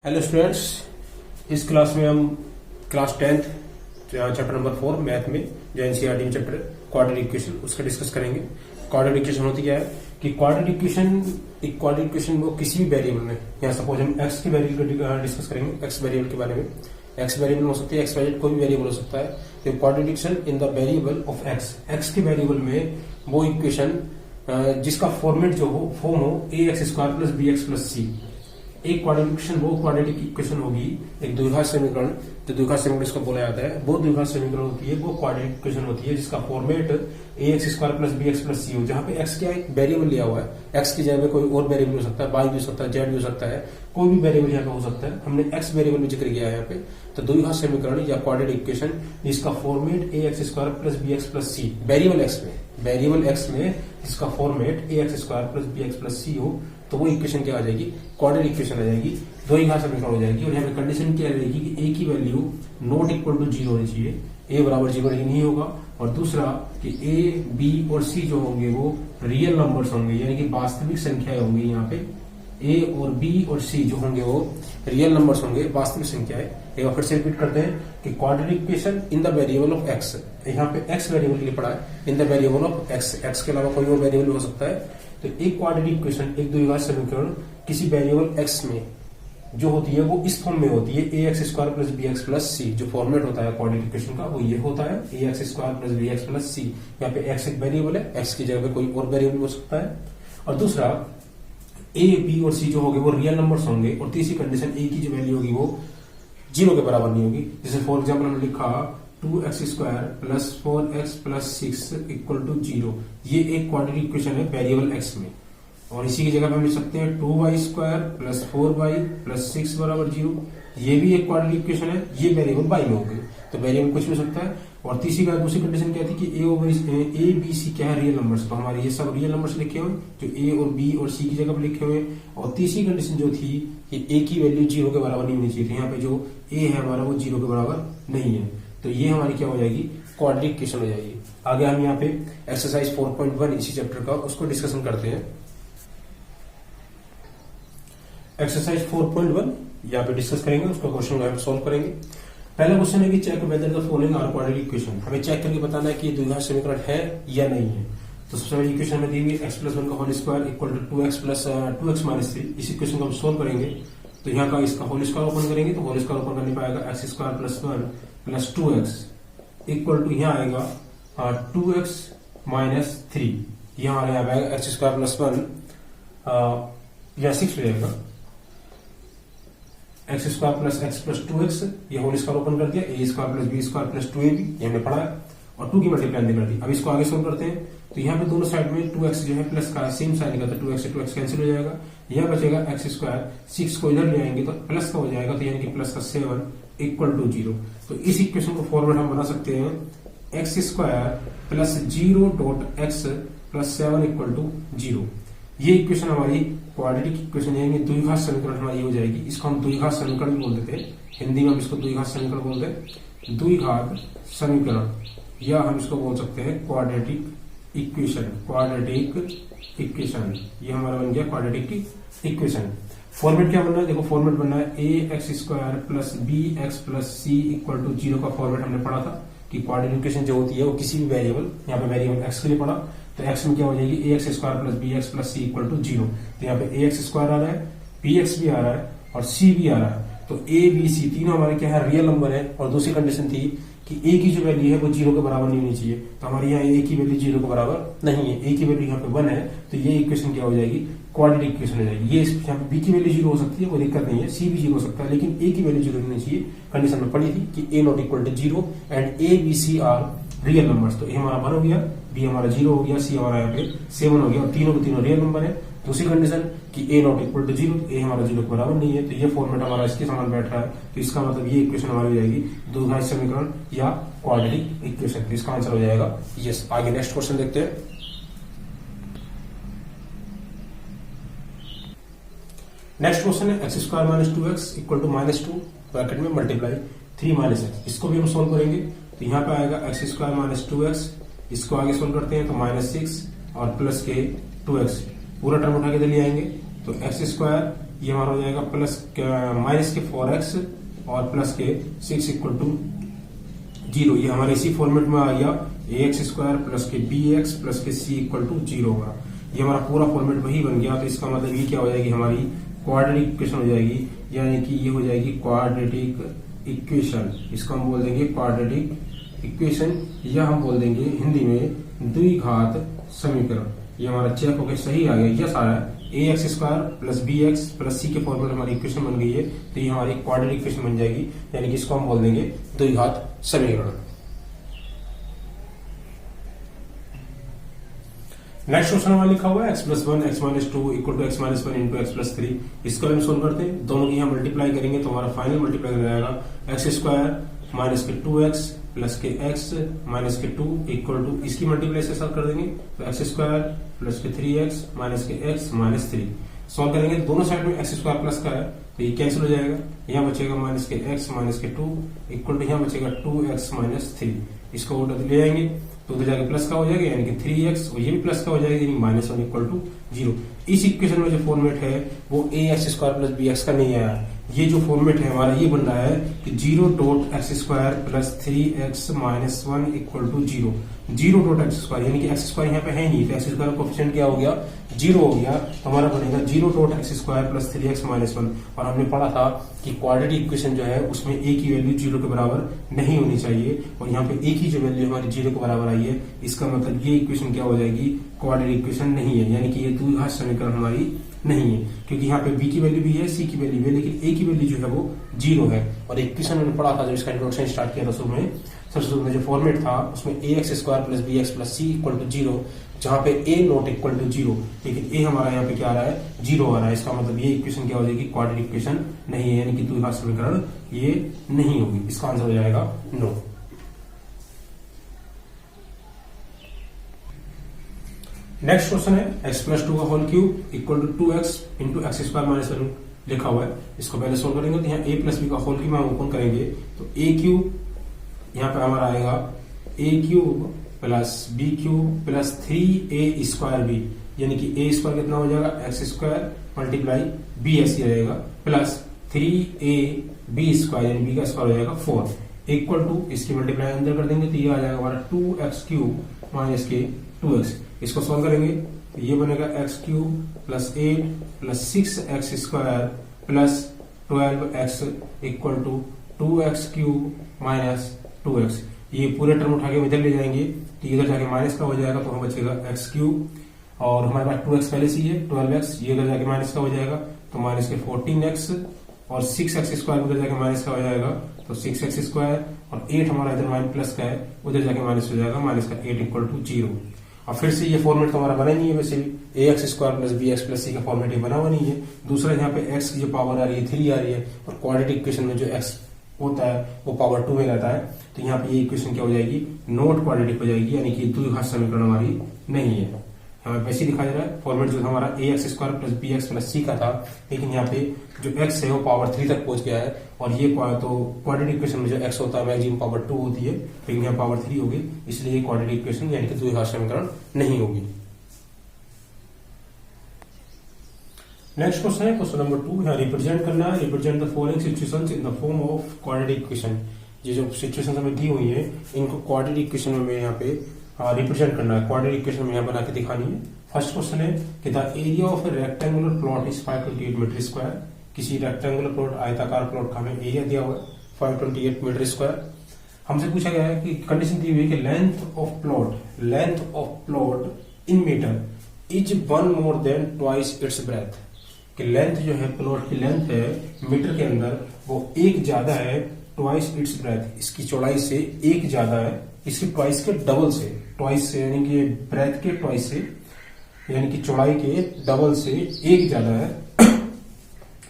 Hello students, इस class में हम class 10th chapter number 4 math में जो एनसीईआरटी में चैप्टर क्वाड्रेटिक इक्वेशन उसका डिस्कस करेंगे। क्वाड्रेटिक इक्वेशन होती क्या है कि क्वाड्रेटिक इक्वेशन वो किसी भी वेरिएबल में, यहाँ सपोज हम एक्स के वेरिएबल को डिस्कस करेंगे, एक्स वेरिएबल के बारे में। एक्स वेरिएबल हो सकती है, एक्स वाई कोई भी वेरिएबल हो सकता है। तो quadratic equation in the variable of X, X के वेरिएबल में वो इक्वेशन जिसका फॉर्मेट जो हो फॉर्म हो A X square plus B X plus C. एक क्वाड्रेटिक इक्वेशन वो क्वाड्रेटिक इक्वेशन होगी, एक द्विघात समीकरण, जो द्विघात समीकरण इसको बोला जाता है, वो द्विघात समीकरण होती है, वो क्वाड्रेटिक इक्वेशन होती है जिसका format A X square plus B X plus C हो, जहां पे एक्स क्या एक वेरिएबल लिया हुआ है, एक्स की जगह पे कोई और वेरिएबल हो सकता है, वाई भी हो सकता है, जेड भी हो सकता है, कोई भी वेरिएबल यहाँ पे हो सकता है। हमने एक्स वेरिएबल में जिक्र किया है यहाँ पे। तो द्विघात समीकरण या क्वाड्रेटिक इक्वेशन जिसका format A X square plus B X plus C, variable X में जिसका format A X square plus B X plus C हो, तो वो इक्वेशन क्या आ जाएगी, क्वाड्रेटिक इक्वेशन आ जाएगी, द्विघात समीकरण हो जाएगी। और यहाँ पे कंडीशन क्या रहेगी कि ए की वैल्यू नॉट इक्वल टू 0 होनी चाहिए, ए बराबर 0 नहीं होगा। और दूसरा कि ए बी और सी जो होंगे वो रियल नंबर्स होंगे, यानी कि वास्तविक संख्याएं होंगी। यहाँ पे ए और बी और सी जो होंगे वो रियल नंबर्स होंगे, वास्तविक संख्याएं। एक बार फिर से रिपीट करते हैं कि quadratic equation in the variable of x, यहाँ पे एक्स वेरिएबल के लिए पढ़ा है, इन the variable of X, X के अलावा कोई और वेरिएबल हो सकता है। तो एक क्वाड्रेटिक इक्वेशन, एक द्विघात समीकरण किसी वेरिएबल एक्स में जो होती है वो इस फॉर्म में होती है, A X square plus B X plus C. जो फॉर्मेट होता है क्वाड्रेटिक इक्वेशन का वो ये होता है, A X square plus B X plus C. यहाँ पे एक्स एक वेरिएबल है, एक्स की जगह पे कोई और वेरिएबल हो सकता है। और दूसरा ए बी और सी जो होंगे वो रियल नंबर्स होंगे। और तीसरी कंडीशन, ए की जो वैल्यू होगी वो 0 के बराबर नहीं होगी। जैसे फॉर एग्जाम्पल हमने लिखा 2x square plus 4x plus 6 equal to 0। ये एक क्वाड्रेटिक इक्वेशन है वेरिएबल x में। और इसी की जगह पे हम लिख सकते हैं 2y square plus 4y plus 6 बराबर 0। ये भी एक क्वाड्रेटिक इक्वेशन है, ये वेरिएबल y में होगी। तो वेरिएबल कुछ भी हो सकता है। और दूसरी कंडीशन क्या थी कि ए बी सी क्या है, रियल नंबर्स। तो हमारे ये सब रियल नंबर्स लिखे हुए जो ए और बी और सी की जगह पर लिखे हुए। और तीसरी कंडीशन जो थी कि ए की वैल्यू 0 के बराबर नहीं होनी चाहिए। तो यहाँ पे जो ए है हमारा वो 0 के बराबर नहीं है। तो ये हमारी क्या हो जाएगी, क्वाड्रेटिक इक्वेशन हो जाएगी। आगे हम यहाँ पे एक्सरसाइज 4.1 इसी चैप्टर का उसको डिस्कशन करते हैं। एक्सरसाइज 4.1 यहाँ पे डिस्कस करेंगे, उसका क्वेश्चन हम सॉल्व करेंगे। पहला क्वेश्चन है कि check whether the following are quadratic equation. हमें चेक करके बताना है कि ये द्विघात समीकरण है या नहीं है। तो सबसे पहले इक्वेशन में दी हुई एक्स प्लस 1 का whole square equal to 2x plus 2x minus 3। इस इक्वेशन को हम सोल्व करेंगे। तो यहाँ का इसका होल स्क्वायर ओपन करेंगे तो होल स्क्वायर ओपन करने पाएगा x square plus 1 plus 2x equal to यहाँ आएगा 2x माइनस 3। यहाँ आएगा एक्स स्क्वायर प्लस 1 या 6 हो जाएगा, X square plus X plus 2x, ये होल स्क्वायर ओपन कर दिया, A square plus B square plus 2ab, ये हमने पढ़ा है। और 2 की मल्टीप्लाई कर दी। अब इसको आगे सोल्व करते हैं। तो यहाँ पे दोनों साइड में 2x जो है प्लस का सेम साइन निकलता है, 2x से 2x कैंसिल हो जाएगा। यहाँ बचेगा एक्स स्क्वायर, 6 को इधर ले आएंगे तो प्लस का हो जाएगा, तो यानी कि प्लस का 7 इक्वल टू 0। तो इस इक्वेशन को फॉर्मेट हम बना सकते हैं x square plus 0 dot x plus 7 equal to 0। ये इक्वेशन हमारी क्वाड्रेटिक इक्वेशन यानी द्विघात समीकरण हमारी हो जाएगी। इसको हम द्विघात समीकरण बोल देते हैं, हिंदी में हम इसको द्विघात समीकरण बोलते हैं, द्विघात समीकरण, या हम इसको बोल सकते हैं क्वाड्रेटिक इक्वेशन। क्वाड्रेटिक इक्वेशन ये हमारा बन गया क्वाड्रेटिक इक्वेशन। फॉर्मेट क्या बनना है, देखो फॉर्मेट बनना है A X square plus B X plus C equal to 0 का फॉर्मेट हमने पढ़ा था कि क्वाड्रेटिक इक्वेशन जो होती है वो किसी भी वेरिएबल, यहाँ पे वेरिएबल एक्स के लिए पढ़ा। तो एक्स में क्या हो जाएगी, A X square plus B X plus C equal to 0। तो यहाँ पे ए एक्स स्क्वायर आ रहा है, बी एक्स भी आ रहा है और सी भी आ रहा है। तो ए बी सी तीनों हमारे क्या है, रियल नंबर है। और दूसरी कंडीशन थी कि ए की जो वैल्यू है वो 0 के बराबर नहीं होनी चाहिए। तो हमारे यहाँ ए की वैल्यू 0 के बराबर नहीं है, ए की वैल्यू यहाँ पे 1 है। तो ये इक्वेशन क्या हो जाएगी, क्वाड्रेटिक इक्वेशन हो जाएगी। ये यहाँ पे बी की वैल्यू 0 हो सकती है, वो दिक्कत नहीं है, सी भी 0 हो सकता है, लेकिन ए की वैल्यू 0 होनी चाहिए। कंडीशन में पड़ी थी कि A not equal to 0 and A B C are real numbers. तो ए हमारा 1 हो गया, बी हमारा 0 हो गया, सी हमारा यहाँ पे 7 हो गया, और तीनों के तीनों रियल नंबर है। दूसरी कंडीशन कि ए नॉट इक्वल टू 0, ए हमारा 0 के बराबर नहीं है। तो ये फॉर्मेट हमारा इसके समान बैठ रहा है। तो इसका मतलब ये इक्वेशन हमारी हो जाएगी द्विघात समीकरण या क्वाड्रेटिक इक्वेशन। तो इसका आंसर हो जाएगा यस। आगे नेक्स्ट क्वेश्चन देखते हैं। नेक्स्ट क्वेश्चन है x square minus 2x equal to -2 bracket में मल्टीप्लाई 3 माइनस एक्स। इसको भी हम सोल्व करेंगे। तो यहाँ पे आएगा एक्स स्क्वायर माइनस 2x, इसको आगे सोल्व करते हैं तो -6 और प्लस के 2x, पूरा टर्म उठा के इधर ले आएंगे। तो एक्स स्क्वायर ये हमारा हो जाएगा प्लस माइनस के 4x और प्लस के 6 इक्वल टू 0। ये हमारे इसी फॉर्मेट में आ गया ax स्क्वायर प्लस के bx प्लस के c इक्वल टू 0 होगा। ये हमारा पूरा फॉर्मेट वही बन गया। तो इसका मतलब ये क्या हो जाएगी, हमारी क्वाड्रेटिक इक्वेशन हो जाएगी, यानी कि ये हो जाएगी क्वाड्रेटिक इक्वेशन। इसको हम बोल देंगे क्वाड्रेटिक इक्वेशन, या हम बोल देंगे हिंदी में द्विघात समीकरण। ये हमारा चेक होकर सही आ गया। यस आ रहा है, ax square plus bx plus c के फॉर्मेट हमारी इक्वेशन बन गई है। तो ये हमारी क्वाड्रेटिक इक्वेशन बन जाएगी, यानी कि इसको हम बोल देंगे द्विघात समीकरण। नेक्स्ट क्वेश्चन हमारा लिखा हुआ है x plus 1 x minus 2 equal to x minus 1 into x plus 3। इसको हम सोल्व करते हैं, दोनों की यहाँ मल्टीप्लाई करेंगे तो हमारा फाइनल मल्टीप्लाई हो जाएगा x स्क्वायर माइनस के 2x plus K x minus के 2 इक्वल टू, इसकी मल्टीप्लाई से सॉल्व कर देंगे तो x स्क्वायर प्लस के 3x माइनस के x माइनस 3। सॉल्व करेंगे दोनों साइड में x स्क्वायर प्लस का है तो ये कैंसिल हो जाएगा। यहाँ बचेगा माइनस के x माइनस के 2 इक्वल टू यहाँ बचेगा 2x माइनस 3। इसको उधर ले जाएंगे तो उधर जाके प्लस का हो जाएगा, यानी कि 3x, और ये भी प्लस का हो जाएगा, यानी माइनस 1 इक्वल टू 0। इस इक्वेशन में जो फॉर्मेट है वो ax स्क्वायर प्लस bx का नहीं आया। ये जो फॉर्मेट है हमारा ये बन रहा है कि 0.x square plus 3x minus 1 equal to 0। 0.x square यानी कि x स्क्वायर यहाँ पे है नहीं, तो x स्क्वायर कोएफिशिएंट क्या हो गया, 0 हो गया। तो हमारा बनेगा 0.x square plus 3x minus 1। और हमने पढ़ा था कि क्वाड्रेटिक इक्वेशन जो है उसमें a की वैल्यू 0 के बराबर नहीं होनी चाहिए, और यहाँ पे a की जो वैल्यू हमारी 0 के बराबर आई है, इसका मतलब ये इक्वेशन क्या हो जाएगी, क्वाड्रेटिक इक्वेशन नहीं है, यानी कि ये द्विघात समीकरण हमारी नहीं है, क्योंकि यहाँ पे b की वैल्यू भी है, c की वैल्यू भी है, लेकिन a की वैल्यू जो है वो 0 है। और एक क्वेश्चन मैंने पढ़ा था जब इसका इंट्रोडक्शन स्टार्ट किया था शुरू में, सबसे शुरू में जो फॉर्मेट था उसमें ax square plus bx plus c equal to 0, जहां पे a नॉट इक्वल टू 0, लेकिन a हमारा यहाँ पे क्या आ रहा है, 0 आ रहा है। इसका मतलब ये इक्वेशन क्या हो जाएगी, क्वाड्रेटिक इक्वेशन नहीं है, यानी कि द्विघात समीकरण ये नहीं होगी। इसका आंसर हो जाएगा नो। नेक्स्ट क्वेश्चन है x प्लस 2 का whole cube equal to 2x into x square minus 1 लिखा हुआ है। इसको पहले सोल्व करेंगे तो यहाँ a प्लस बी का होल क्यूब हम ओपन करेंगे तो a क्यूब यहाँ पे हमारा आएगा a cube plus b cube plus 3a square b, यानी कि a स्क्वायर कितना हो जाएगा, एक्स स्क्वायर मल्टीप्लाई b ऐसी रहेगा प्लस 3ab स्क्वायर, यानी b का स्क्वायर हो जाएगा 4 इक्वल टू, इसकी मल्टीप्लाई अंदर कर देंगे तो ये आ जाएगा हमारा 2x क्यूब माइनस के 2x। इसको सॉल्व करेंगे तो ये बनेगा x cube plus 8 plus 6x square plus 12x equal to 2x cube minus 2x। ये पूरे टर्म उठा के इधर ले जाएंगे तो इधर जाके माइनस का हो जाएगा, तो हमें बचेगा x क्यूब, और हमारे पास 2x पहले से ही है 12x, ये इधर जाके माइनस का हो जाएगा तो माइनस के 14x, और 6x स्क्वायर उधर जाके माइनस का हो जाएगा तो 6x स्क्वायर, और 8 हमारा इधर माइनस प्लस का है, उधर जाके माइनस हो जाएगा, माइनस का 8 इक्वल टू 0। और फिर से ये फॉर्मेट तो हमारा बना नहीं है, वैसे भी ax square plus bx plus c का फॉर्मेट ये बना हुआ नहीं है। दूसरा यहाँ पे x की जो पावर आ रही है 3 आ रही है, और क्वाड्रेटिक इक्वेशन में जो x होता है वो पावर 2 में रहता है, तो यहाँ पे ये इक्वेशन क्या हो जाएगी, नॉट क्वाड्रेटिक हो जाएगी, यानी कि द्विघात समीकरण हमारी नहीं है। हमें वैसे दिखाई दे रहा है फॉर्मेट जो हमारा ax square plus bx plus c का था, लेकिन यहाँ पे जो x है वो पावर 3 तक पहुंच गया है, और ये तो क्वाड्रेटिक इक्वेशन में जो x होता है मैक्सिमम पावर 2 होती है, लेकिन यहाँ पावर 3 होगी, इसलिए ये क्वाड्रेटिक इक्वेशन यानी कि द्विघात समीकरण नहीं होगी। नेक्स्ट क्वेश्चन है क्वेश्चन नंबर 2। यहाँ रिप्रेजेंट करना है, represent the following situations in the form of quadratic equation. ये जो सिचुएशंस हमें दी हुई है इनको क्वाड्रेटिक इक्वेशन में यहाँ पे रिप्रेजेंट करना है, क्वाड्रेटिक इक्वेशन में यहाँ बना के दिखानी है। फर्स्ट क्वेश्चन है कि the area of a rectangular plot is 528 metre square. किसी रेक्टेंगुलर प्लॉट आयताकार प्लॉट का हमें एरिया दिया हुआ है 528 मीटर स्क्वायर। हमसे पूछा गया है कि कंडीशन दी हुई है कि length of plot in metre is 1 more than twice its breadth. कि लेंथ जो है प्लॉट की लेंथ है मीटर के अंदर वो एक ज्यादा है ट्वाइस इट्स ब्रेथ, इसकी चौड़ाई से एक ज्यादा है इसकी ट्वाइस के डबल से, ट्वाइस से यानी कि ब्रेथ के ट्वाइस से, यानी कि चौड़ाई के डबल से एक ज्यादा है।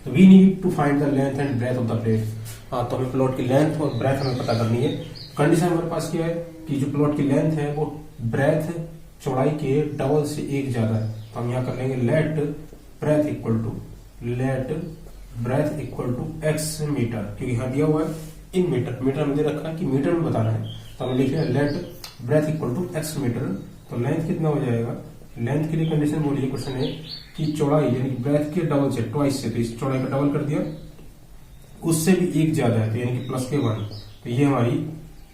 तो we need to find the length and breadth of the plate. हाँ, तो हमें प्लॉट की लेंथ और ब्रेथ हमें पता करनी है। कंडीशन हमारे पास क्या है कि जो प्लॉट की लेंथ है वो ब्रेथ चौड़ाई के डबल से एक ज्यादा है, तो हम यहाँ कर लेंगे let breadth equal to x metre, क्योंकि यहाँ दिया हुआ है इन मीटर, मीटर में दे रखा है कि मीटर में बताना है, तो हम लिख रहे हैं let breadth equal to x metre. तो लेंथ कितना हो जाएगा लेंथ के लिए कंडीशन बोली है, क्वेश्चन है कि चौड़ाई यानी कि ब्रेथ के डबल से, ट्वाइस से, तो इस चौड़ाई का डबल कर दिया, उससे भी एक ज्यादा है तो यानी कि प्लस के 1, तो ये हमारी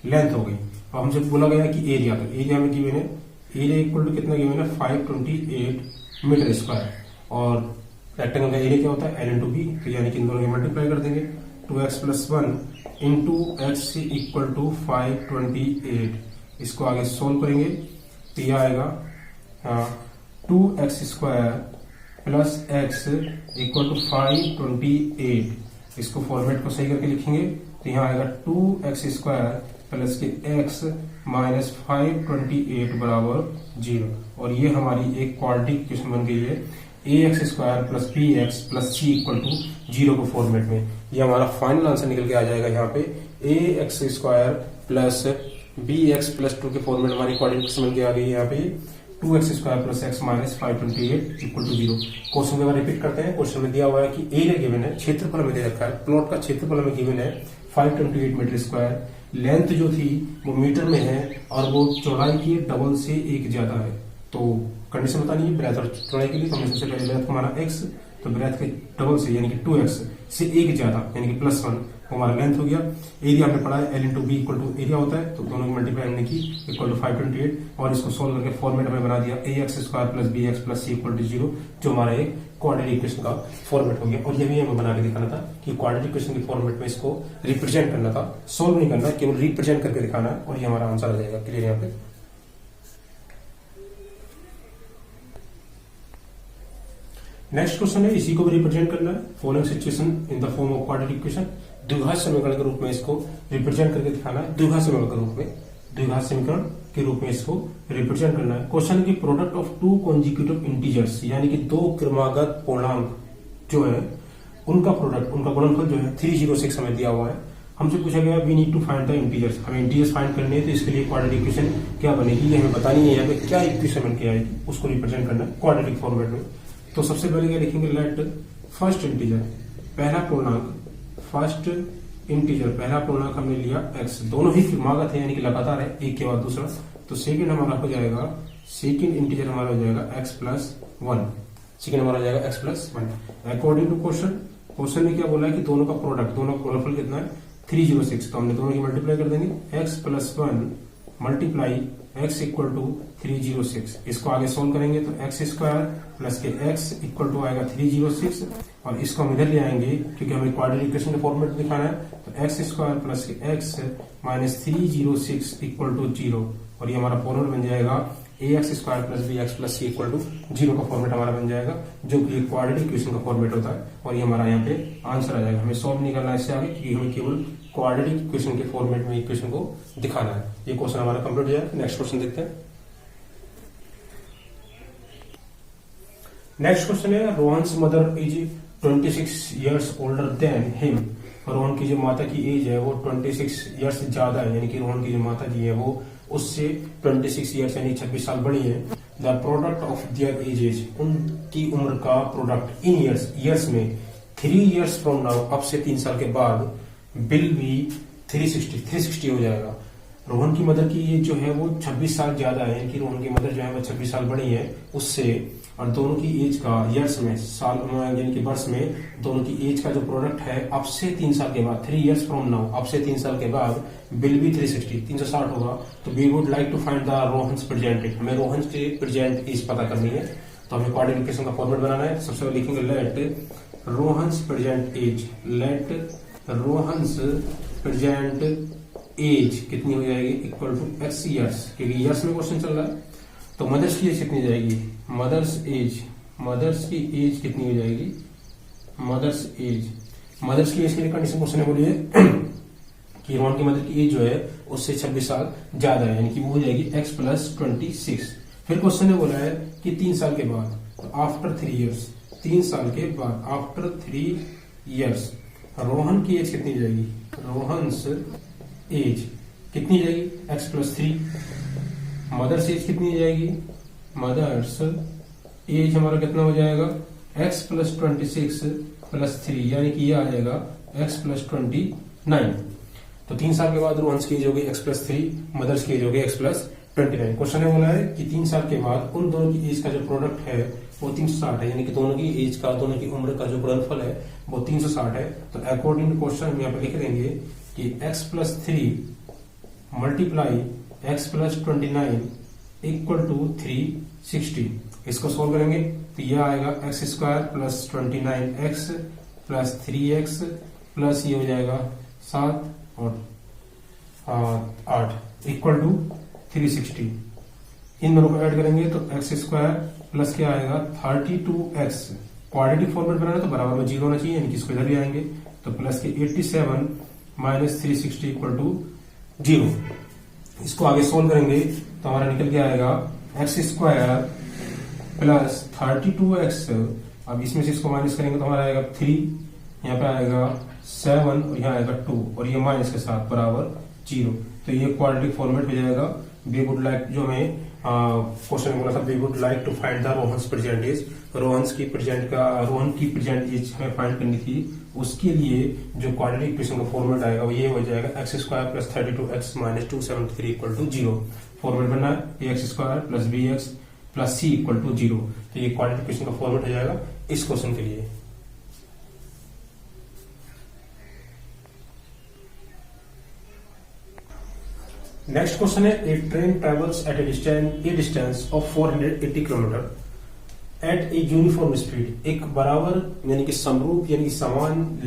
लेंथ हो गई। अब हमसे बोला गया कि एरिया, तो एरिया में गिवन है, एरिया इक्वल टू कितना गिवन है 528 मीटर स्क्वायर, और रेक्टेंगल का एरिया क्या होता है L into B, तो यानी कि इन दोनों की मल्टीप्लाई कर देंगे, 2x + 1 into x equal to 528, इसको आगे सोल्व करेंगे तो यह आएगा 2x square plus x equal to 528, इसको फॉर्मेट को सही करके लिखेंगे तो यहाँ आएगा 2x square plus K x minus 528 बराबर 0, और ये हमारी एक क्वाड्रेटिक इक्वेशन बन गई है ax square plus bx plus c equal to 0 के फॉर्मेट में। ये हमारा फाइनल आंसर निकल के आ जाएगा यहाँ पे ax square plus bx plus 2 के फॉर्मेट हमारी क्वाड्रेटिक इक्वेशन बन के आ गई है यहाँ पे 2x square plus x minus 528 equal to 0। Question में रिपीट करते हैं। क्वेश्चन में दिया हुआ है कि एरिया गिवन है, क्षेत्रफल में दे रखा है, प्लॉट का क्षेत्रफल में गिवन है 528 मीटर स्क्वायर, लेंथ जो थी वो मीटर में है और वो चौड़ाई की डबल से एक ज्यादा है। तो कंडीशन बतानी है ब्रेथ और चौड़ाई के लिए, तो हमने सबसे पहले ब्रेथ को माना x, तो ब्रेथ के डबल से यानी कि 2x से एक ज्यादा यानी कि +1 वो हमारा लेंथ हो गया। एरिया हमने पढ़ा है L into B equal to area होता है, तो दोनों की मल्टीप्लाई हमने की इक्वल टू 528, और इसको सोल्व करके फॉर्मेट हमें बना दिया ax square plus bx plus c equal to 0, जो हमारा एक क्वाड्रेटिक इक्वेशन का फॉर्मेट हो गया। और ये भी हमें बना के दिखाना था कि क्वाड्रेटिक इक्वेशन के फॉर्मेट में इसको रिप्रेजेंट करना था, सोल्व नहीं करना, केवल रिप्रेजेंट करके दिखाना है, और ये हमारा आंसर आ जाएगा। क्लियर यहाँ पे। नेक्स्ट क्वेश्चन है, इसी को भी रिप्रेजेंट करना है, following situation in the form of quadratic equation, द्विघात समीकरण के रूप में इसको रिप्रेजेंट करके दिखाना है, द्विघात समीकरण के रूप में, द्विघात समीकरण के रूप में इसको रिप्रेजेंट करना है। क्वेश्चन की product of two consecutive integers, यानी कि दो क्रमागत पूर्णांक जो है उनका प्रोडक्ट, उनका गुणनफल जो है 306 हमें दिया हुआ है। हमसे पूछा गया we need to find the integers, हमें इंटीजर्स फाइंड करने हैं, तो इसके लिए क्वाड्रेटिक इक्वेशन क्या बनेगी ये हमें बतानी है। यहाँ पे क्या इक्वेशन बन के आएगी उसको रिप्रेजेंट करना है क्वाड्रेटिक फॉर्मेट में। तो सबसे पहले क्या लिखेंगे, लेट फर्स्ट इंटीजर, पहला पूर्णांक, फर्स्ट इंटीजर पहला पूर्णांक हमने लिया x, दोनों ही क्रमागत है यानी कि लगातार है, एक के बाद दूसरा, तो सेकंड हमारा हो जाएगा, सेकंड इंटीजर हमारा हो जाएगा x प्लस 1, सेकंड हमारा हो जाएगा x plus 1 according to question. Question ने क्या बोला है कि दोनों का प्रोडक्ट, दोनों का गुणनफल कितना है 306, तो हमने दोनों की मल्टीप्लाई कर देंगे, x plus 1 multiply x equal to 306, इसको आगे सोल्व करेंगे तो x square plus K x equal to आएगा 306, और इसको हम इधर ले आएंगे क्योंकि हमें क्वाड्रेटिक इक्वेशन के फॉर्मेट में दिखाना है, तो x square plus K x minus 306 equal to 0, और ये हमारा फॉर्मेट बन जाएगा ax square plus bx plus c equal to 0 का फॉर्मेट हमारा बन जाएगा, जो कि क्वाड्रेटिक इक्वेशन का फॉर्मेट होता है, और ये हमारा यहाँ पे आंसर आ जाएगा। हमें सॉल्व नहीं करना है इससे आगे, क्योंकि हमें केवल क्वाड्रेटिक इक्वेशन के फॉर्मेट में इक्वेशन को दिखाना है। ये क्वेश्चन हमारा कंप्लीट हो जाएगा। नेक्स्ट क्वेश्चन देखते हैं। नेक्स्ट क्वेश्चन है, Rohan's mother is 26 years older than him, Rohan की जो माता की एज है वो 26 ईयर्स से ज्यादा है, यानी कि रोहन की जो माता जी है वो उससे 26 ईयर्स यानी 26 साल बड़ी है। The product of their ages, उनकी उम्र का प्रोडक्ट इन ईयर्स में 3 years फ्रॉम नाउ, अब से 3 साल के बाद, बिल भी 360 हो जाएगा। रोहन की मदर की एज जो है वो 26 साल ज्यादा है, यानी कि रोहन की मदर जो है वो 26 साल बड़ी है उससे, और दोनों की एज का ईयर्स में, साल यानी कि वर्ष में, दोनों की एज का जो प्रोडक्ट है अब से 3 साल के बाद, 3 years फ्रॉम नाउ, अब से 3 साल के बाद, बिल भी 360 होगा। तो we would like to find the Rohan's present age, हमें रोहन्स के प्रेजेंट एज पता करनी है, तो हमें क्वाड्रेटिक इक्वेशन का फॉर्मेट बनाना है। सबसे पहले लिखेंगे let Rohan's present age, let Rohan's present age कितनी हो जाएगी, इक्वल टू x years, क्योंकि ईयर्स में क्वेश्चन चल रहा है। तो मदर्स की एज कितनी जाएगी, मदर्स की एज कितनी हो जाएगी, मदर्स की एज के लिए कंडीशन क्वेश्चन है, बोलिए कि रोहन की मदर की एज जो है उससे 26 साल ज्यादा है, यानी कि वो हो जाएगी x प्लस 26। फिर क्वेश्चन ने बोला है कि 3 साल के बाद, तो आफ्टर 3 years, 3 साल के बाद, आफ्टर 3 years रोहन की एज कितनी जाएगी, रोहन्स एज कितनी जाएगी x प्लस 3। मदर्स एज कितनी जाएगी, मदर्स एज हमारा कितना हो जाएगा x प्लस 26 प्लस 3, यानी कि ये आ जाएगा x प्लस 29। तो 3 साल के बाद रोहन्स की एज होगी x प्लस 3, मदर्स की एज होगी x प्लस 29। क्वेश्चन में बोला है कि 3 साल के बाद उन दोनों की एज का जो प्रोडक्ट है वो 360 है, यानी कि दोनों की एज का, दोनों की उम्र का जो गुणनफल है वो 360 है। तो अकॉर्डिंग टू क्वेश्चन हम यहाँ पे लिख देंगे कि x+3 multiply x+29 equal to 360। इसको सोल्व करेंगे तो यह आएगा x² plus 29x plus 3x plus ये हो जाएगा 7 और 8 इक्वल टू 360। इन दोनों को ऐड करेंगे तो x² प्लस क्या आएगा 32x। क्वाड्रेटिक फॉर्मेट बनाना तो बराबर में 0 होना चाहिए, यानी कि इसको इधर भी आएंगे तो प्लस के 87 माइनस 360 इक्वल टू 0। इसको आगे सोल्व करेंगे तो हमारा निकल के आएगा x² प्लस 32x। अब इसमें से इसको माइनस करेंगे तो हमारा आएगा 3, यहाँ पे आएगा 7 और यहाँ आएगा 2 और ये माइनस के साथ बराबर 0। तो ये क्वाड्रेटिक फॉर्मेट हो जाएगा। वी वुड लाइक, जो हमें क्वेश्चन में बोला था, we would like to find the Rohan's present age. Rohan की प्रेजेंट एज हमें फाइंड करनी थी। उसके लिए जो क्वाड्रेटिक इक्वेशन का फॉर्मेट आएगा वो ये हो जाएगा x² plus 32x minus 273 equal to 0। Format बनना है ax² plus bx plus c equal to 0। तो ये क्वाड्रेटिक इक्वेशन का फॉर्मेट हो जाएगा इस क्वेश्चन के लिए। नेक्स्ट क्वेश्चन है, a train travels at a distance of 480 kilometre at a uniform speed. एक बराबर यानी कि समरूप यानी कि समान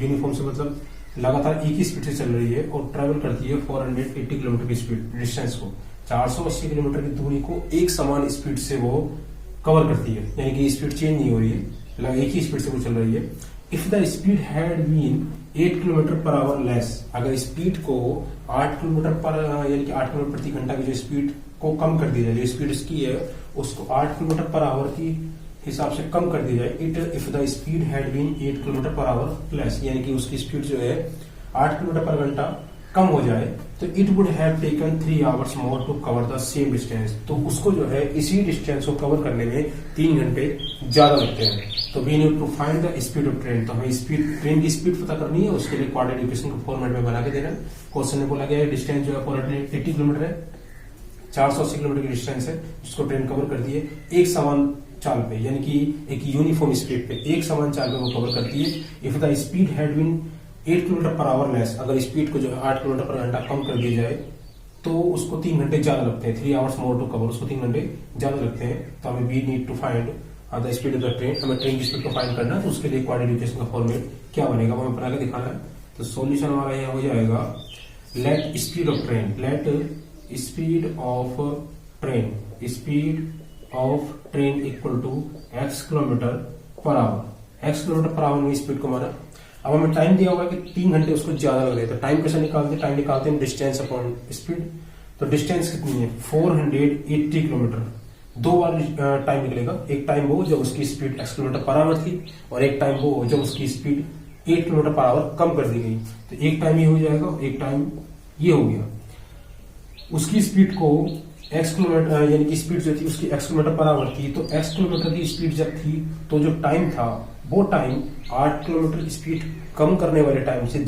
यूनिफॉर्म से मतलब लगातार एक ही स्पीड से चल रही है और ट्रेवल करती है 480 किलोमीटर की स्पीड डिस्टेंस को, 480 किलोमीटर की दूरी को एक समान स्पीड से वो कवर करती है, यानी कि स्पीड चेंज नहीं हो रही है, एक ही स्पीड से वो चल रही है। If the speed had been 8 kilometre per hour less, अगर स्पीड को 8 किलोमीटर पर यानी कि 8 किलोमीटर प्रति घंटा की जो स्पीड को कम कर दी जाए, जो स्पीड इसकी है उसको 8 किलोमीटर पर आवर की हिसाब से कम कर दी जाए, if the speed had been 8 kilometre per hour less, यानी कि उसकी स्पीड जो है 8 किलोमीटर पर घंटा कम हो जाए, तो it would have taken 3 hours more to cover the same distance. तो उसको जो है इसी डिस्टेंस को कवर करने में 3 घंटे ज्यादा लगते हैं। तो we need to find the speed of train. तो हमें ट्रेन की स्पीड पता करनी है, उसके लिए क्वाड्रेटिक इक्वेशन को फॉर्मेट में बना के देना है। क्वेश्चन में बोला गया है डिस्टेंस जो है 480 किलोमीटर है, 480 किलोमीटर की डिस्टेंस है जिसको ट्रेन कवर करती है एक समान चाल पे, यानी कि एक यूनिफॉर्म स्पीड पे, एक समान चाल पे वो कवर करती है। If the speed had been 8 kilometre per hour less, अगर स्पीड को जो है 8 किलोमीटर पर घंटा कम कर दिया जाए तो उसको 3 घंटे ज्यादा लगते हैं, 3 आवर्स मोर टू कवर, उसको 3 घंटे ज्यादा लगते हैं। तो हमें we need to find the speed of the train, हमें ट्रेन की स्पीड को फाइंड करना है। तो उसके लिए क्वाड्रेटिक इक्वेशन का फॉर्मेट क्या बनेगा वो हमें बना के दिखाना है। तो सॉल्यूशन हमारा यहाँ हो जाएगा, let speed of train, let speed of train, speed of train equal to x kilometre per hour, x kilometre per hour में स्पीड को माना। अब हमें टाइम दिया हुआ है कि 3 घंटे उसको ज्यादा लग रहे हैं, तो टाइम कैसे निकालते हैं? टाइम निकालते हैं डिस्टेंस अपॉन स्पीड। तो डिस्टेंस कितनी है? 480 किलोमीटर। 2 बार टाइम निकलेगा, एक टाइम वो जब उसकी speed x kilometre per our थी और एक टाइम वो जब उसकी स्पीड 8 किलोमीटर पर आवर कम कर दी गई। तो एक टाइम ये हो जाएगा, एक टाइम ये हो गया। उसकी स्पीड को x किलोमीटर यानी कि स्पीड जो थी उसकी x किलोमीटर पर आवर थी, तो x किलोमीटर की स्पीड जब थी तो जो टाइम था वो टाइम 8 किलोमीटर स्पीड कम करने वाले टाइम से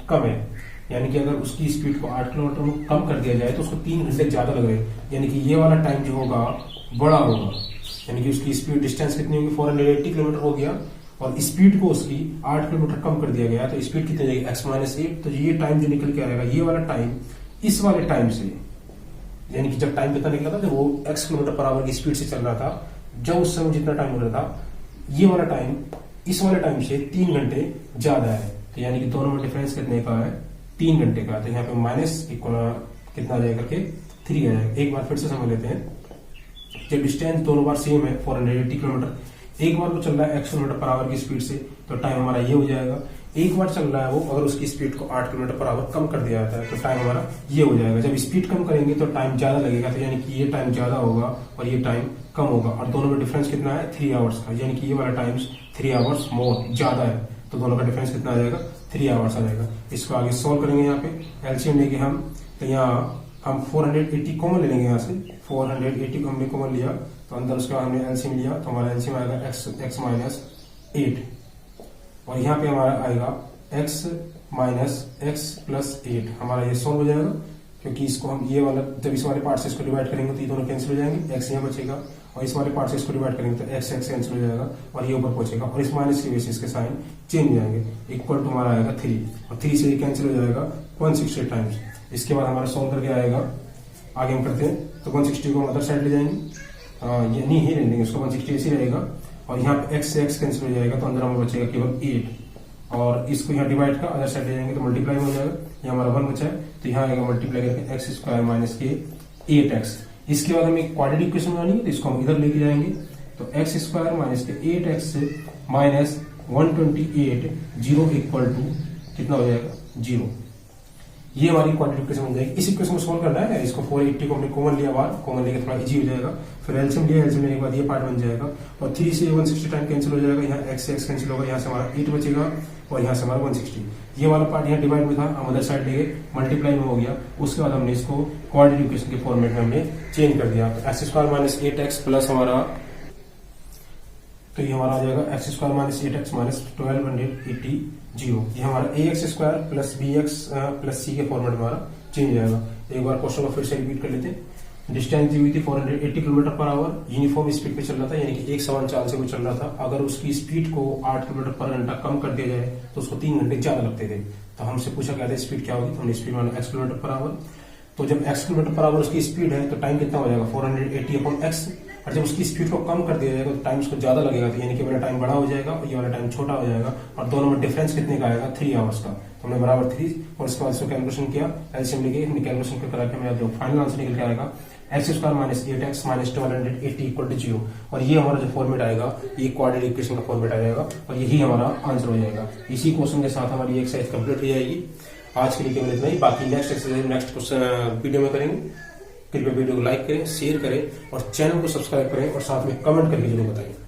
कम है, यानी कि अगर उसकी स्पीड को 8 किलोमीटर में कम कर दिया जाए तो उसको 3 घंटे ज्यादा लग रहे हैं, यानी कि ये वाला टाइम जो होगा बड़ा होगा, यानी कि उसकी स्पीड डिस्टेंस कितनी होगी? 480 किलोमीटर हो गया और स्पीड को उसकी 8 किलोमीटर कम कर दिया गया, तो स्पीड कितनी जाएगी? x-8। तो ये टाइम जो निकल के आएगा, ये वाला टाइम इस वाले टाइम से, यानी कि जब टाइम कितना निकला था, जब वो x किलोमीटर पर आवर की स्पीड से चल रहा था, जब उस समय जितना टाइम लग रहा था, ये वाला टाइम इस वाले टाइम से 3 घंटे ज्यादा है। तो यानी कि दोनों में डिफरेंस कितने का है? 3 घंटे का। तो यहाँ पे माइनस कितना आ जाएगा करके 3 आ जाएगा। एक बार फिर से समझ लेते हैं, जब डिस्टेंस दोनों बार सेम है 480 किलोमीटर, एक बार वो चल रहा है x किलोमीटर पर आवर की स्पीड से, तो टाइम हमारा ये हो जाएगा। एक बार चल रहा है वो, अगर उसकी स्पीड को 8 किलोमीटर पर आवर कम कर दिया जाता है तो टाइम हमारा ये हो जाएगा। जब स्पीड कम करेंगे तो टाइम ज्यादा लगेगा, तो यानी कि ये टाइम ज्यादा होगा और ये टाइम कम होगा, और दोनों में डिफरेंस कितना है? 3 आवर्स का, यानी कि ये वाला टाइम 3 आवर्स मोर ज्यादा है, तो दोनों का डिफरेंस कितना आ जाएगा? 3 आवर्स आ जाएगा। इसको आगे सोल्व करेंगे, यहाँ पे एलसीएम लेंगे हम, तो यहाँ हम 480 कॉमन ले लेंगे, यहाँ से 480 को हमने कॉमन लिया तो अंदर उसका हमने एलसीएम लिया, तो हमारा एलसीएम आएगा x-8 और यहाँ पे हमारा आएगा x-x + 8, हमारा ये सॉल्व हो जाएगा। क्योंकि इसको हम ये वाला जब इस वाले पार्ट से इसको डिवाइड करेंगे तो ये दोनों कैंसिल हो जाएंगे, एक्स यहाँ बचेगा, और इस वाले पार्ट से इसको डिवाइड करेंगे तो एक्स एक्स कैंसिल हो जाएगा और ये ऊपर पहुंचेगा, और इस माइनस की वजह से इसके साइन चेंज हो जाएंगे। इक्वल टू हमारा आएगा 3, और 3 से ये कैंसिल हो जाएगा 160 टाइम्स। इसके बाद हमारा सॉल्व करके आएगा, आगे हम करते हैं तो 160 को अदर साइड ले जाएंगे, ये नहीं ही ले लेंगे उसको, 160 ऐसे रहेगा, और यहाँ पे एक्स से एक्स कैंसिल हो जाएगा तो अंदर हमें बचेगा केवल 8, और इसको यहाँ डिवाइड का अदर साइड ले जाएंगे तो मल्टीप्लाई हो जाएगा, यहाँ हमारा 1 बचा है तो यहाँ आएगा मल्टीप्लाई करके एक्स स्क्वायर माइनस के 8x। इसके बाद हमें क्वाड्रेटिक इक्वेशन बनानी है तो इसको हम इधर लेके जाएंगे, तो एक्स स्क्वायर माइनस के 8x minus 128 zero equal to कितना हो जाएगा 0। ये हमारी क्वाड्रेटिक इक्वेशन बन जाएगी। इस इक्वेशन को सोल्व करना है, इसको 480 को हमने कॉमन लिया बाहर, कॉमन लेके थोड़ा इजी हो जाएगा, फिर एलसीएम लिया, एलसीएम लेने के बाद ये पार्ट बन जाएगा, और 3 से 160 टाइम कैंसिल हो जाएगा, यहाँ एक्स से एक्स कैंसिल होगा, यहाँ से हमारा 8 बचेगा और यहाँ से हमारा 160। ये वाला पार्ट यहाँ डिवाइड में था, हम अदर साइड ले गए, मल्टीप्लाई में हो गया, उसके बाद हमने इसको क्वाड्रेटिक इक्वेशन के फॉर्मेट में हमने चेंज कर दिया। तो x square minus 8x plus हमारा, तो ये हमारा आ जाएगा X square minus 8x minus 1280 zero, ये हमारा ax square plus bx plus c के फॉर्मेट में हमारा चेंज हो जाएगा। एक बार क्वेश्चन को फिर से रिपीट कर लेते हैं। डिस्टेंस दी हुई थी 480 kilometre per our, uniform speed पे चल रहा था, यानी कि एक समान चाल से वो चल रहा था। अगर उसकी स्पीड को 8 किलोमीटर पर घंटा कम कर दिया जाए तो उसको 3 घंटे ज्यादा लगते थे। तो हमसे पूछा गया था स्पीड क्या होगी, तो हमने स्पीड माना x किलोमीटर पर आवर। तो जब x किलोमीटर पर आवर उसकी स्पीड है तो टाइम कितना हो जाएगा 480 अपॉन x, और जब उसकी स्पीड को कम कर दिया जाएगा तो टाइम उसको ज्यादा लगेगा, तो यानी कि वाला टाइम बड़ा हो जाएगा और ये वाला टाइम छोटा हो जाएगा, और दोनों में डिफरेंस कितने का आएगा 3 आवर्स का। तो हमने बराबर 3, और इसके बाद इसको कैलकुलेशन किया, एलसीएम लेके हमने कैलकुलेशन करा के मेरा जो फाइनल आंसर निकल के आएगा x square minus 8x minus 1280 equal to 0, और ये हमारा जो फॉर्मेट आएगा ये क्वाड्रेटिक इक्वेशन का फॉर्मेट आ जाएगा, और यही हमारा आंसर हो जाएगा। इसी क्वेश्चन के साथ हमारी एक्सरसाइज कंप्लीट हो जाएगी। आज के लिए केवल इतना ही, बाकी next exercise next question video में करेंगे। कृपया वीडियो को लाइक करें, शेयर करें और चैनल को सब्सक्राइब करें, और साथ में कमेंट करके जरूर बताएं।